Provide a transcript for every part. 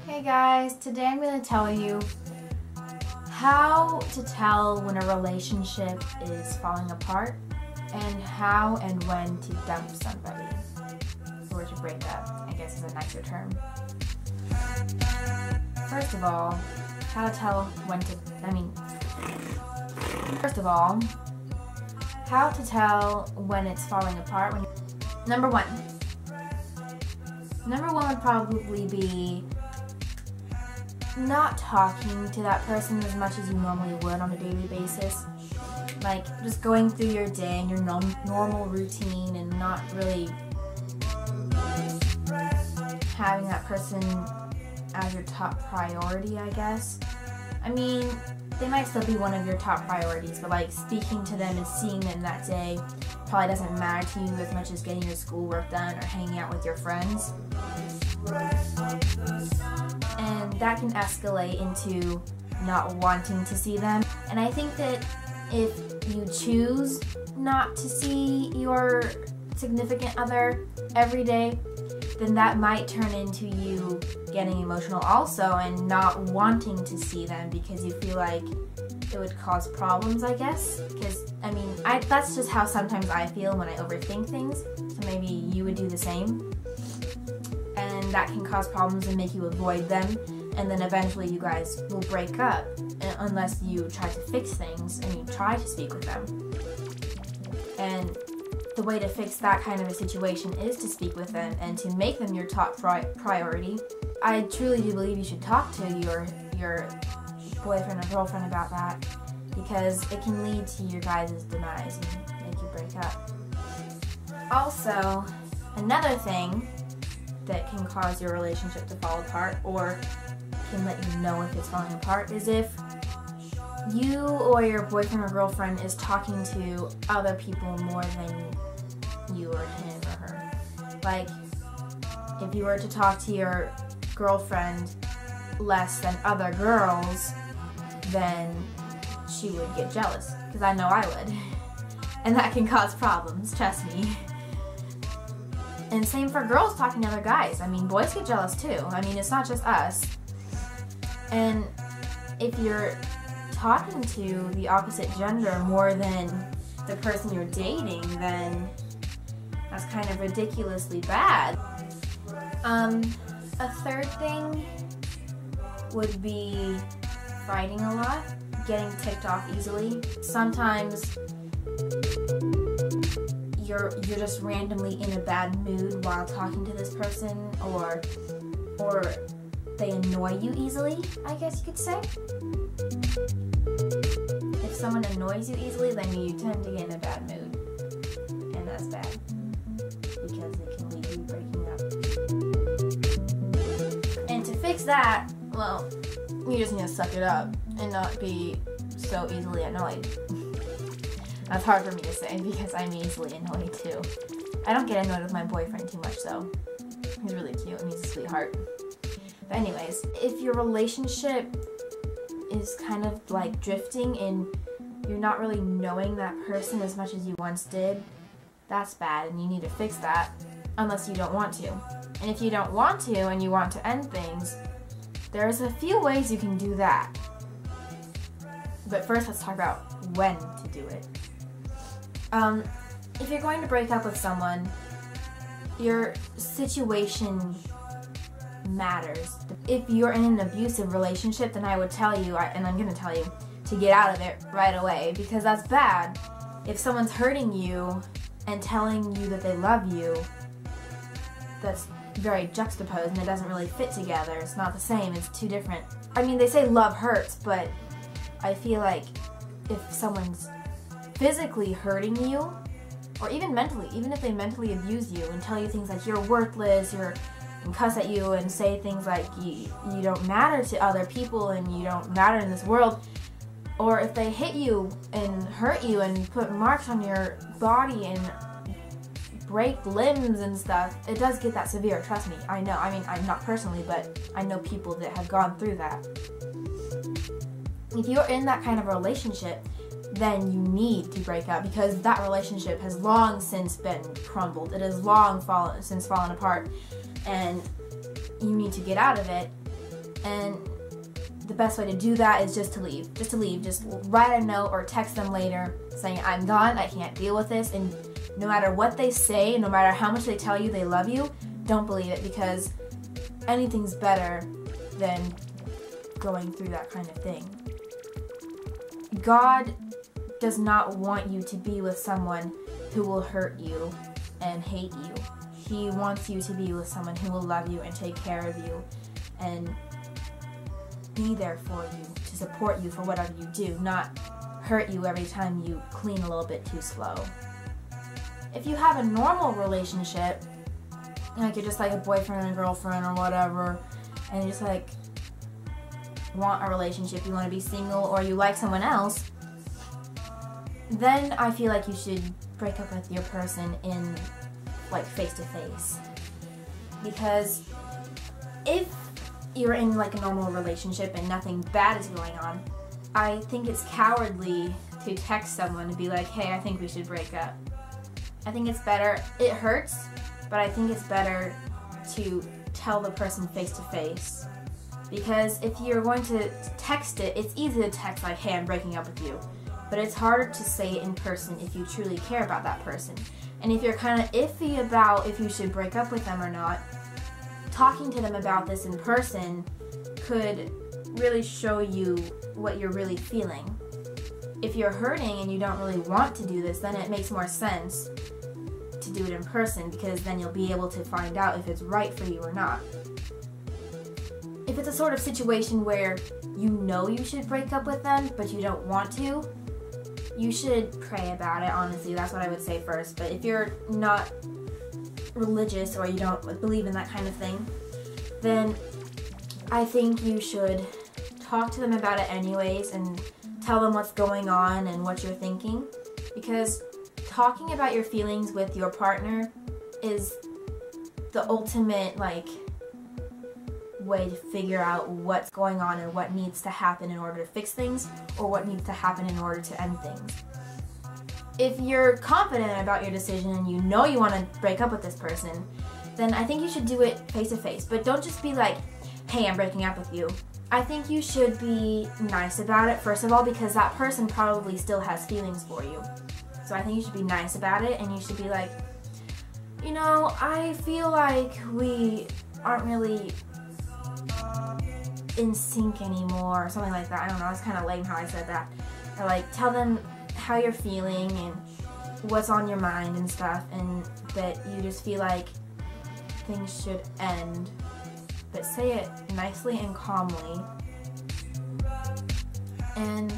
Hey guys, today I'm going to tell you how to tell when a relationship is falling apart and how and when to dump somebody, or to break up, I guess is a nicer term. First of all, how to tell when to, how to tell when it's falling apart. Number one would probably be not talking to that person as much as you normally would on a daily basis. Like, just going through your day and your normal routine and not really having that person as your top priority, I guess. I mean, they might still be one of your top priorities, but like speaking to them and seeing them that day probably doesn't matter to you as much as getting your schoolwork done or hanging out with your friends. And that can escalate into not wanting to see them. And I think that if you choose not to see your significant other every day, then that might turn into you getting emotional also and not wanting to see them because you feel like it would cause problems, I guess. Because, I mean, that's just how sometimes I feel when I overthink things. So maybe you would do the same. And that can cause problems and make you avoid them. And then eventually you guys will break up unless you try to fix things and you try to speak with them. And the way to fix that kind of a situation is to speak with them and to make them your top priority. I truly do believe you should talk to your boyfriend or girlfriend about that, because it can lead to your guys' demise and make you break up. Also, another thing that can cause your relationship to fall apart or can let you know if it's falling apart is if you or your boyfriend or girlfriend is talking to other people more than you or him or her. Like, if you were to talk to your girlfriend less than other girls, then she would get jealous, because I know I would. And that can cause problems, trust me. And same for girls talking to other guys. I mean, boys get jealous too. I mean, it's not just us. And if you're talking to the opposite gender more than the person you're dating, then that's kind of ridiculously bad. A third thing would be fighting a lot, getting ticked off easily. Sometimes you're just randomly in a bad mood while talking to this person, or they annoy you easily, I guess you could say. If someone annoys you easily, then you tend to get in a bad mood, and that's bad because it can lead you breaking up. And to fix that, well, you just need to suck it up and not be so easily annoyed. That's hard for me to say because I'm easily annoyed too. I don't get annoyed with my boyfriend too much though. He's really cute and he's a sweetheart. But anyways, if your relationship is kind of like drifting and you're not really knowing that person as much as you once did, that's bad and you need to fix that, unless you don't want to. And if you don't want to and you want to end things, there's a few ways you can do that. But first, let's talk about when to do it. If you're going to break up with someone, your situation matters. If you're in an abusive relationship, then I would tell you, and I'm going to tell you, to get out of it right away, because that's bad. If someone's hurting you and telling you that they love you, that's very juxtaposed and it doesn't really fit together. It's not the same, it's two different. I mean, they say love hurts, but I feel like if someone's physically hurting you, or even mentally, even if they mentally abuse you and tell you things like you're worthless, and cuss at you and say things like you don't matter to other people and you don't matter in this world, or if they hit you and hurt you and put marks on your body and break limbs and stuff, it does get that severe, trust me. I know, I mean, I'm not personally, but I know people that have gone through that. If you're in that kind of relationship, then you need to break up, because that relationship has long since been crumbled. It has long since fallen apart, and you need to get out of it And the best way to do that is just to leave. Just write a note or text them later saying, I'm gone, I can't deal with this. And no matter what they say, no matter how much they tell you they love you, don't believe it, because anything's better than going through that kind of thing. God does not want you to be with someone who will hurt you and hate you. He wants you to be with someone who will love you and take care of you and be there for you, to support you for whatever you do, not hurt you every time you clean a little bit too slow. If you have a normal relationship, like you're just like a boyfriend and girlfriend or whatever, and you just like want a relationship, you want to be single, or you like someone else, then I feel like you should break up with your person in like face to face. Because if you're in like a normal relationship and nothing bad is going on, I think it's cowardly to text someone and be like, hey, I think we should break up. I think it's better, it hurts, but I think it's better to tell the person face to face. Because if you're going to text it, it's easy to text like, hey, I'm breaking up with you. But it's harder to say it in person if you truly care about that person. And if you're kind of iffy about if you should break up with them or not, talking to them about this in person could really show you what you're really feeling. If you're hurting and you don't really want to do this, then it makes more sense to do it in person, because then you'll be able to find out if it's right for you or not. If it's a sort of situation where you know you should break up with them, but you don't want to, you should pray about it, honestly. That's what I would say first. But if you're not religious or you don't believe in that kind of thing, then I think you should talk to them about it anyways and tell them what's going on and what you're thinking. Because talking about your feelings with your partner is the ultimate, like, way to figure out what's going on and what needs to happen in order to fix things, or what needs to happen in order to end things. If you're confident about your decision and you know you want to break up with this person, then I think you should do it face to face. But don't just be like, hey, I'm breaking up with you. I think you should be nice about it, first of all, because that person probably still has feelings for you. So I think you should be nice about it, and you should be like, you know, I feel like we aren't really in sync anymore, or something like that. I don't know, it's kind of lame how I said that. Or like, tell them how you're feeling and what's on your mind and stuff, and that you just feel like things should end. But say it nicely and calmly. And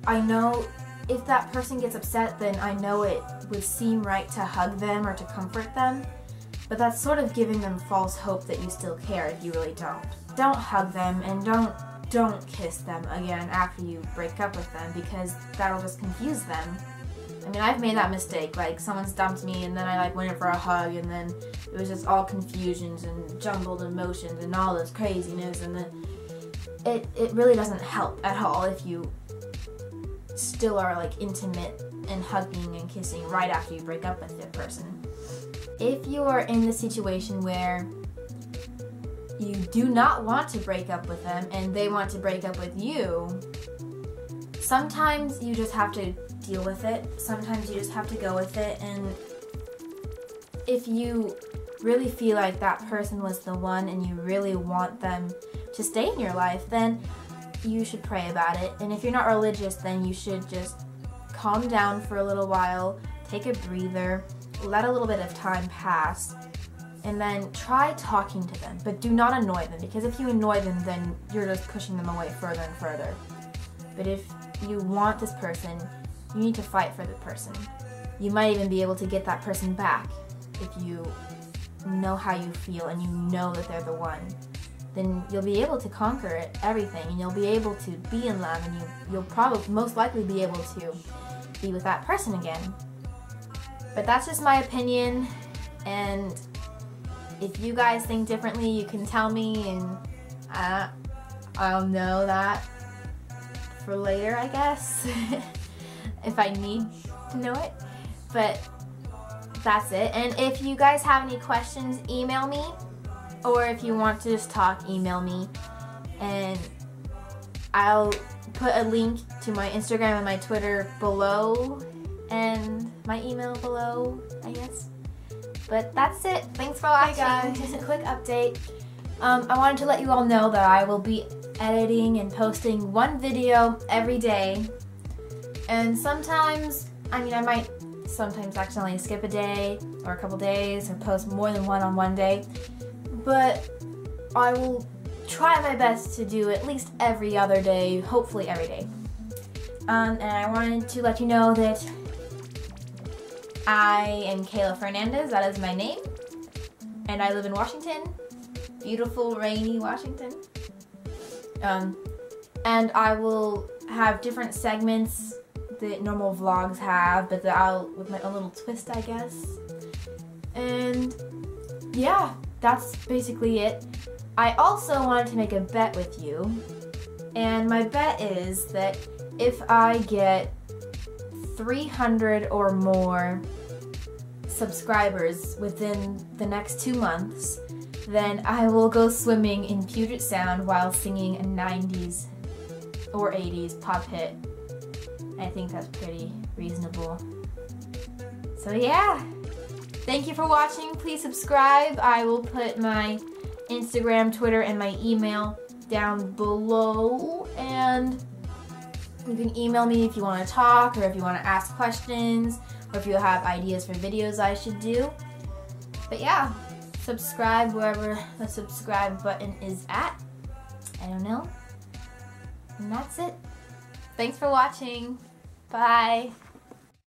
I know if that person gets upset, then I know it would seem right to hug them or to comfort them, but that's sort of giving them false hope that you still care if you really don't. Don't hug them, and don't kiss them again after you break up with them, because that'll just confuse them. I mean, I've made that mistake. Like, someone's dumped me, and then I like went in for a hug, and then it was just all confusions and jumbled emotions and all this craziness, and then it really doesn't help at all if you still are like intimate and hugging and kissing right after you break up with the person. If you are in the situation where you do not want to break up with them and they want to break up with you, sometimes you just have to deal with it. Sometimes you just have to go with it, and if you really feel like that person was the one and you really want them to stay in your life, then you should pray about it. And if you're not religious, then you should just calm down for a little while, take a breather, let a little bit of time pass, and then try talking to them. But do not annoy them, because if you annoy them, then you're just pushing them away further and further. But if you want this person, you need to fight for the person. You might even be able to get that person back if you know how you feel and you know that they're the one. Then you'll be able to conquer everything, and you'll be able to be in love, and you'll probably most likely be able to be with that person again. But that's just my opinion, and if you guys think differently, you can tell me, and I'll know that for later, I guess, if I need to know it. But that's it. And if you guys have any questions, email me. or if you want to just talk, email me, and I'll put a link to my Instagram and my Twitter below, and my email below, I guess. But that's it. Thanks for watching. Hey guys. Just a quick update. I wanted to let you all know that I will be editing and posting one video every day. And sometimes, I might sometimes accidentally skip a day or a couple days or post more than one on one day. But I will try my best to do at least every other day, hopefully every day. And I wanted to let you know that I am Kayla Fernandez, that is my name, and I live in Washington, beautiful, rainy Washington. And I will have different segments that normal vlogs have, but with my own little twist, I guess. And yeah, that's basically it. I also wanted to make a bet with you, and my bet is that if I get 300 or more subscribers within the next 2 months, then I will go swimming in Puget Sound while singing a 90s or 80s pop hit. I think that's pretty reasonable. So yeah, thank you for watching. Please subscribe. I will put my Instagram, Twitter, and my email down below, and you can email me if you want to talk, or if you want to ask questions, or if you have ideas for videos I should do. But yeah, subscribe wherever the subscribe button is at. I don't know. And that's it. Thanks for watching. Bye.